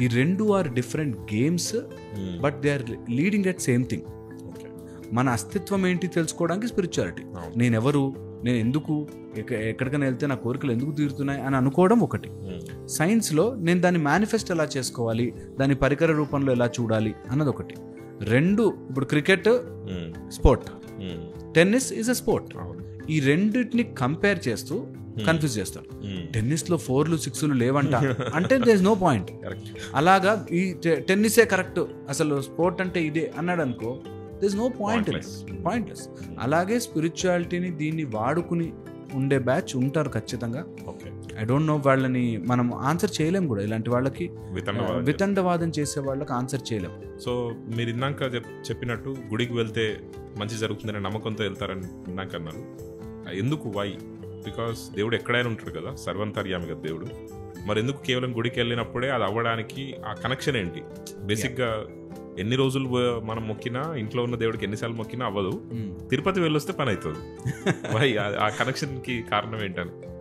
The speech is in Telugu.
ఈ రెండు are different games, but they are leading at same thing. మన అస్తిత్వం ఏంటి తెలుసుకోవడానికి స్పిరిచువాలిటీ. నేనెవరు, నేను ఎందుకు, ఎక్కడికైనా వెళ్తే నా కోరికలు ఎందుకు తీరుతున్నాయి అని అనుకోవడం ఒకటి. సైన్స్లో నేను దాన్ని మేనిఫెస్ట్ ఎలా చేసుకోవాలి, దాని పరికర రూపంలో ఎలా చూడాలి అన్నది ఒకటి. రెండు, ఇప్పుడు cricket sport, tennis is a sport. ఈ రెండింటిని కంపేర్ చేస్తూ కన్ఫ్యూజ్ చేస్తారు. టెన్నిస్లో 4లు 6లు లేవంట అంటే దేర్ ఇస్ నో పాయింట్. అలాగా ఈ టెన్నిసే కరెక్ట్, అసలు స్పోర్ట్ అంటే ఇదే అన్నాడు అనుకో, దేర్ ఇస్ నో పాయింట్లెస్. అలాగే స్పిరిచువాలిటీని దీన్ని వాడుకుని ఉండే బ్యాచ్ ఉంటారు ఖచ్చితంగా. ఐ డోంట్ నో, వాళ్ళని మనం ఆన్సర్ చేయలేం కూడా. ఇలాంటి వాళ్ళకి వితండవాదం చేసే వాళ్ళకి ఆన్సర్ చేయలేం. సో మీరు ఇందాక చెప్పినట్టు గుడికి వెళ్తే మంచి జరుగుతుందనే నమ్మకంతో వెళ్తారని నాకు అన్నారు. ఎందుకు, వై? బికాస్ దేవుడు ఎక్కడైనా ఉంటాడు కదా, సర్వంతర్యామి కదా దేవుడు. మరి ఎందుకు కేవలం గుడికి వెళ్ళినప్పుడే అది అవ్వడానికి ఆ కనెక్షన్ ఏంటి? బేసిక్గా ఎన్ని రోజులు మనం మొక్కినా, ఇంట్లో ఉన్న దేవుడికి ఎన్నిసార్లు మొక్కినా అవ్వదు. తిరుపతి వెళ్ళొస్తే పని అవుతుంది. ఆ కనెక్షన్కి కారణం ఏంటని